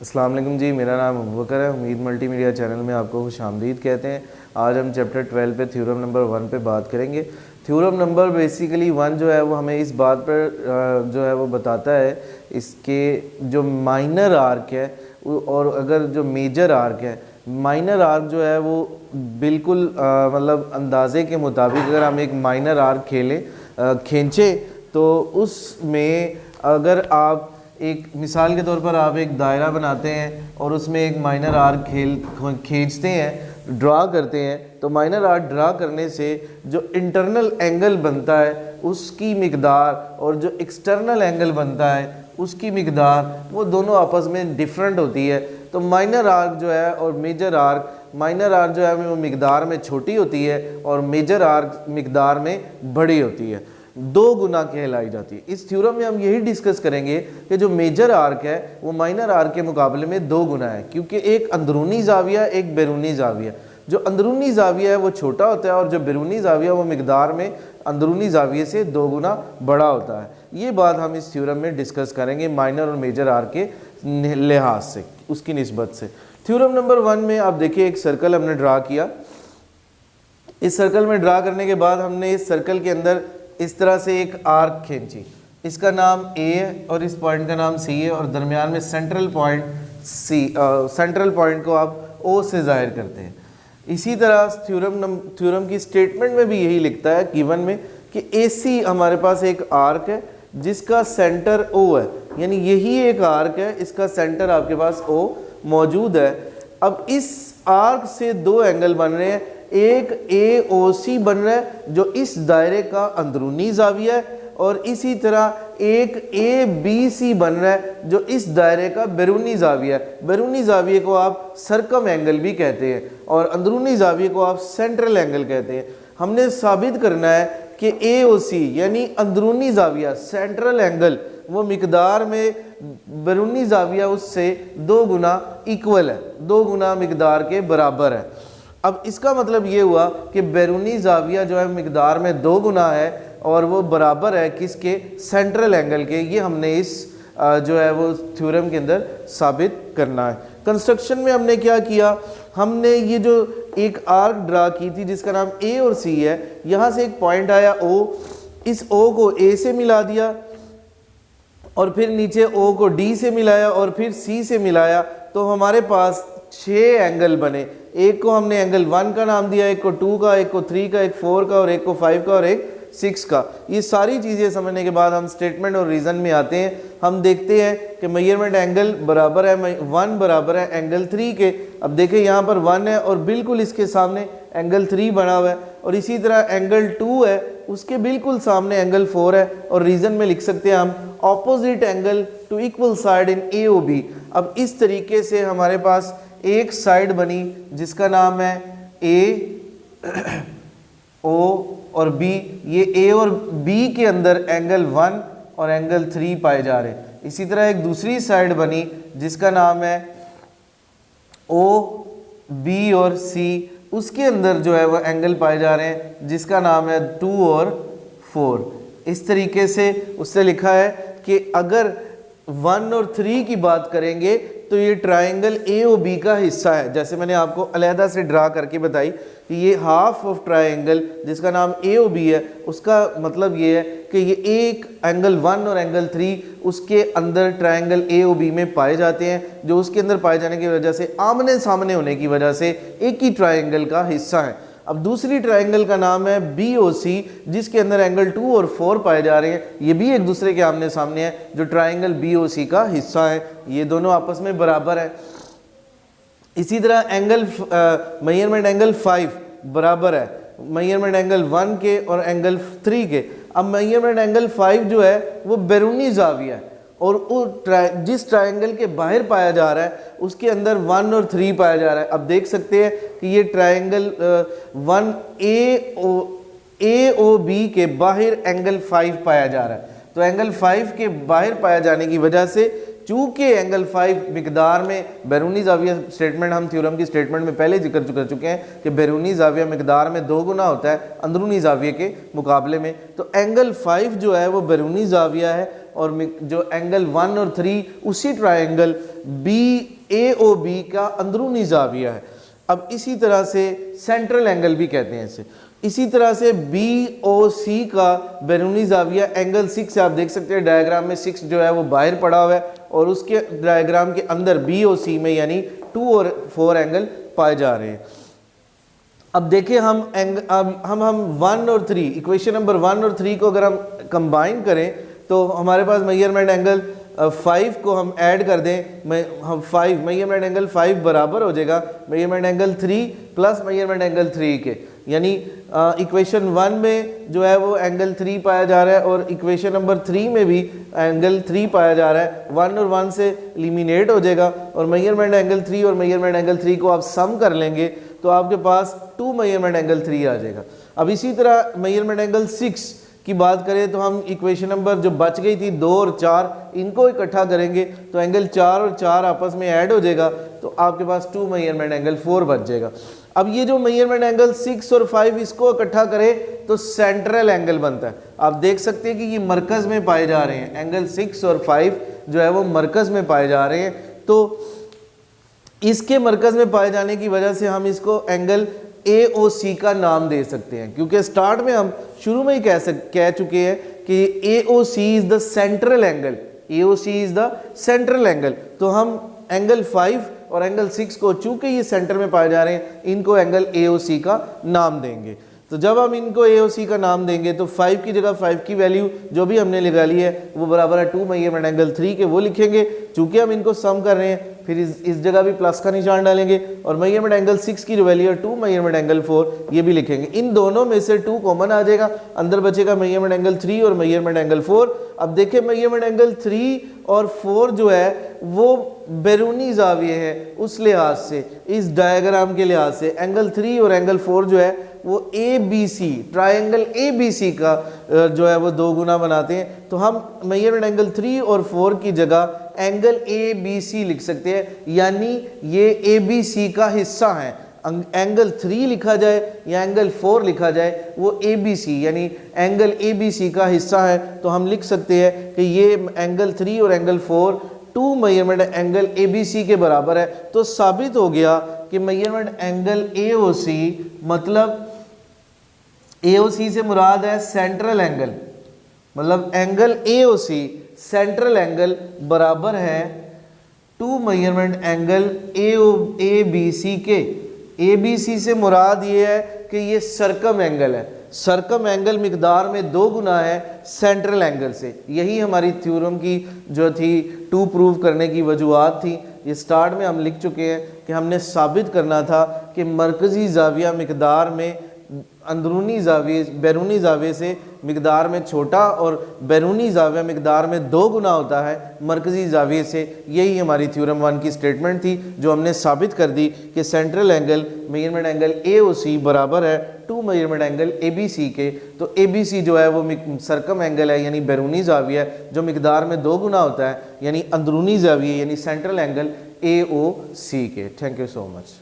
अस्सलाम वालेकुम जी, मेरा नाम अबू बकर है। उम्मीद मल्टीमीडिया चैनल में आपको खुशामदीद कहते हैं। आज हम चैप्टर 12 पे थ्योरम नंबर 1 पे बात करेंगे। थ्योरम नंबर बेसिकली 1 जो है वो हमें इस बात पर जो है वो बताता है इसके जो माइनर आर्क है और अगर जो मेजर आर्क है, माइनर आर्क जो है वो बिल्कुल मतलब अंदाजे के मुताबिक अगर हम एक माइनर आर्क खींचे तो उसमें अगर आप एक मिसाल के तौर पर आप एक दायरा बनाते हैं और उसमें एक माइनर आर्क खींचते हैं, ड्रा करते हैं, तो माइनर आर्क ड्रा करने से जो इंटरनल एंगल बनता है उसकी मिकदार और जो एक्सटर्नल एंगल बनता है उसकी मिकदार वो दोनों आपस में डिफरेंट होती है। तो माइनर आर्क जो है और मेजर आर्क, माइनर आर्क जो है वो मिकदार में छोटी होती है और मेजर आर्क मिकदार में बड़ी होती है, 2 गुना कहलाई जाती है। इस थ्योरम में हम यही डिस्कस करेंगे कि जो मेजर आर्क है वो माइनर आर्क के मुकाबले में 2 गुना है, क्योंकि एक अंदरूनी जाविया एक बैरूनी जाविया। जो अंदरूनी जाविया है वो छोटा होता है और जो बैरूनी जाविया वो मिकदार में अंदरूनी जाविये से 2 गुना बड़ा होता है। ये बात हम इस थ्योरम में डिस्कस करेंगे माइनर और मेजर आर्क के लिहाज से, उसकी निस्बत से। थ्योरम नंबर 1 में आप देखिए एक सर्कल हमने ड्रा किया। इस सर्कल में ड्रा करने के बाद हमने इस सर्कल के अंदर इस तरह से एक आर्क खींची, इसका नाम ए है और इस पॉइंट का नाम सी है और दरमियान में सेंट्रल पॉइंट सेंट्रल पॉइंट को आप ओ से जाहिर करते हैं। इसी तरह थ्योरम की स्टेटमेंट में भी यही लिखता है गिवन में कि ए सी हमारे पास एक आर्क है जिसका सेंटर ओ है, यानी यही एक आर्क है, इसका सेंटर आपके पास ओ मौजूद है। अब इस आर्क से 2 एंगल बन रहे हैं, एक ए ओ सी बन रहा है जो इस दायरे का अंदरूनी जाविया है और इसी तरह एक ए बी सी बन रहा है जो इस दायरे का बैरूनी जाविया है। बैरूनी जाविये को आप सरकम एंगल भी कहते हैं और अंदरूनी जाविये को आप सेंट्रल एंगल कहते हैं। हमने साबित करना है कि ए ओ सी यानी अंदरूनी जाविया सेंट्रल एंगल वो मिकदार में बैरूनी जाविया उससे 2 गुना इक्वल है, 2 गुना मिकदार के बराबर है। अब इसका मतलब ये हुआ कि बैरूनी जाविया जो है मिकदार में 2 गुना है और वो बराबर है किसके, सेंट्रल एंगल के। ये हमने इस जो है वो थ्योरम के अंदर साबित करना है। कंस्ट्रक्शन में हमने क्या किया, हमने ये जो एक आर्क ड्रा की थी जिसका नाम ए और सी है, यहाँ से एक पॉइंट आया ओ, इस ओ को ए से मिला दिया और फिर नीचे ओ को डी से मिलाया और फिर सी से मिलाया, तो हमारे पास 6 एंगल बने। एक को हमने एंगल 1 का नाम दिया, एक को 2 का, एक को 3 का, एक 4 का और एक को 5 का और एक 6 का। ये सारी चीज़ें समझने के बाद हम स्टेटमेंट और रीज़न में आते हैं। हम देखते हैं कि मेजरमेंट एंगल बराबर है 1 बराबर है एंगल 3 के। अब देखें यहाँ पर 1 है और बिल्कुल इसके सामने एंगल 3 बना हुआ है और इसी तरह एंगल 2 है उसके बिल्कुल सामने एंगल 4 है और रीज़न में लिख सकते हैं हम opposite angle to equal side in A O B. अब इस तरीके से हमारे पास एक साइड बनी जिसका नाम है ए ओ और बी। ये ए और बी के अंदर एंगल 1 और एंगल 3 पाए जा रहे हैं। इसी तरह एक दूसरी साइड बनी जिसका नाम है ओ बी और सी, उसके अंदर जो है वो एंगल पाए जा रहे हैं जिसका नाम है 2 और 4। इस तरीके से उससे लिखा है कि अगर 1 और 3 की बात करेंगे तो ये ट्राइंगल ए ओ बी का हिस्सा है। जैसे मैंने आपको अलहदा से ड्रा करके बताई कि ये हाफ ऑफ ट्राइंगल जिसका नाम ए ओ बी है, उसका मतलब ये है कि ये एक एंगल 1 और एंगल 3 उसके अंदर ट्राइंगल ए ओ बी में पाए जाते हैं, जो उसके अंदर पाए जाने की वजह से आमने सामने होने की वजह से एक ही ट्राइंगल का हिस्सा है। अब दूसरी ट्राइंगल का नाम है बी ओ सी जिसके अंदर एंगल 2 और 4 पाए जा रहे हैं। ये भी एक दूसरे के आमने सामने है, जो ट्राइंगल बी ओ सी का हिस्सा है। ये दोनों आपस में बराबर है। इसी तरह एंगल मेजरमेंट एंगल 5 बराबर है मेजरमेंट एंगल 1 के और एंगल 3 के। अब मेजरमेंट एंगल 5 जो है वो बैरूनी जाविया है और वो जिस ट्रायंगल के बाहर पाया जा रहा है उसके अंदर 1 और 3 पाया जा रहा है। अब देख सकते हैं कि ये ट्रायंगल 1 ए ओ बी के बाहर एंगल 5 पाया जा रहा है। तो एंगल 5 के बाहर पाया जाने की वजह से चूँकि एंगल 5 मिकदार में बैरूनी जाविया, स्टेटमेंट हम थ्योरम की स्टेटमेंट में पहले जिक्र कर चुके हैं कि बैरूनी जाविया मिकदार में 2 गुना होता है अंदरूनी जाविये के मुकाबले में। तो एंगल 5 जो है वो बैरूनी जाविया है और जो एंगल 1 और 3 उसी ट्रायंगल BAOB का अंदरूनी जाविया है। अब इसी तरह से सेंट्रल एंगल भी कहते हैं इसे। इसी तरह से BOC का बैरूनी जाविया एंगल 6 से, आप देख सकते हैं डायग्राम में 6 जो है वो बाहर पड़ा हुआ है और उसके डायग्राम के अंदर BOC में यानी 2 और 4 एंगल पाए जा रहे हैं। अब देखिए हम 1 और 3 इक्वेशन नंबर 1 और 3 को अगर हम कंबाइन करें तो हमारे पास मेजरमेंट एंगल 5 को हम ऐड कर दें, हम 5 मेजरमेंट एंगल 5 बराबर हो जाएगा measurement angle 3 plus measurement angle 3 के, यानी इक्वेशन 1 में जो है वो एंगल 3 पाया जा रहा है और इक्वेशन नंबर 3 में भी एंगल 3 पाया जा रहा है। 1 और 1 से एलिमिनेट हो जाएगा और मेजरमेंट एंगल 3 और मेजरमेंट एंगल 3 को आप सम कर लेंगे तो आपके पास 2 मेजरमेंट एंगल 3 आ जाएगा। अब इसी तरह मेजरमेंट एंगल 6 की बात करें तो हम इक्वेशन नंबर जो बच गई थी 2 और 4 इनको इकट्ठा करेंगे तो एंगल 4 और 4 आपस में ऐड हो जाएगा तो आपके पास 2 मेजरमेंट एंगल 4 बच जाएगा। अब ये जो मेजरमेंट एंगल 6 और 5 इसको इकट्ठा करें तो सेंट्रल एंगल बनता है। आप देख सकते हैं कि ये मरकज़ में पाए जा रहे हैं, एंगल 6 और 5 जो है वो मरकज़ में पाए जा रहे हैं। तो इसके मरकज़ में पाए जाने की वजह से हम इसको एंगल AOC का नाम दे सकते हैं, क्योंकि स्टार्ट में हम शुरू में ही कह चुके हैं कि AOC is the central angle, AOC is the central angle. तो हम एंगल 5 और एंगल 6 को चूंकि ये सेंटर में पाए जा रहे हैं इनको एंगल AOC का नाम देंगे। तो जब हम इनको AOC का नाम देंगे तो 5 की जगह 5 की वैल्यू जो भी हमने लगा ली है वो बराबर है 2 मेजरमेंट एंगल 3 के, वो लिखेंगे। चूंकि हम इनको सम कर रहे हैं फिर इस जगह भी प्लस का निशान डालेंगे और मेजरमेंट एंगल 6 की जो वैल्यू है 2 मेजरमेंट एंगल 4 ये भी लिखेंगे। इन दोनों में से 2 कॉमन आ जाएगा, अंदर बचेगा मेजरमेंट एंगल 3 और मेजरमेंट एंगल 4। अब देखिए मेजरमेंट एंगल 3 और 4 जो है वो बैरूनी जाविये है, उस लिहाज से इस डायग्राम के लिहाज से एंगल 3 और एंगल 4 जो है वो ABC ट्रायंगल ABC का जो है वो 2 गुना बनाते हैं। तो हम मेजरमेंट एंगल 3 और 4 की जगह एंगल ABC लिख सकते हैं, यानी ये ABC का हिस्सा है। एंगल 3 लिखा जाए या एंगल 4 लिखा जाए वो ABC यानी एंगल ABC का हिस्सा है। तो हम लिख सकते हैं कि ये एंगल 3 और एंगल 4 2 मेजरमेंट एंगल ABC के बराबर है। तो साबित हो गया कि मेजरमेंट एंगल AOC मतलब AOC से मुराद है सेंट्रल एंगल, मतलब एंगल AOC सेंट्रल एंगल बराबर है 2 मेजरमेंट एंगल ABC के। ABC से मुराद ये है कि ये सर्कम एंगल है, सर्कम एंगल मिकदार में 2 गुना है सेंट्रल एंगल से। यही हमारी थ्योरम की जो थी 2 प्रूव करने की वजूहात थी। ये स्टार्ट में हम लिख चुके हैं कि हमने साबित करना था कि मरकज़ी जाविया मिकदार में अंदरूनी जाविये बैरूनी जाविये से मिकदार में छोटा और बैरूनी जाविया मिकदार में 2 गुना होता है मरकज़ी जाविये से। यही हमारी थ्योरम 1 की स्टेटमेंट थी जो हमने साबित कर दी कि central angle measurement angle AOC बराबर है 2 मेजरमेंट एंगल ABC के। तो ABC जो है वो सर्कम एंगल है यानी बैरूनी जाविया है जो मिकदार में 2 गुना होता है यानी अंदरूनी जाविये यानी सेंट्रल एंगल AOC के। Thank you so much.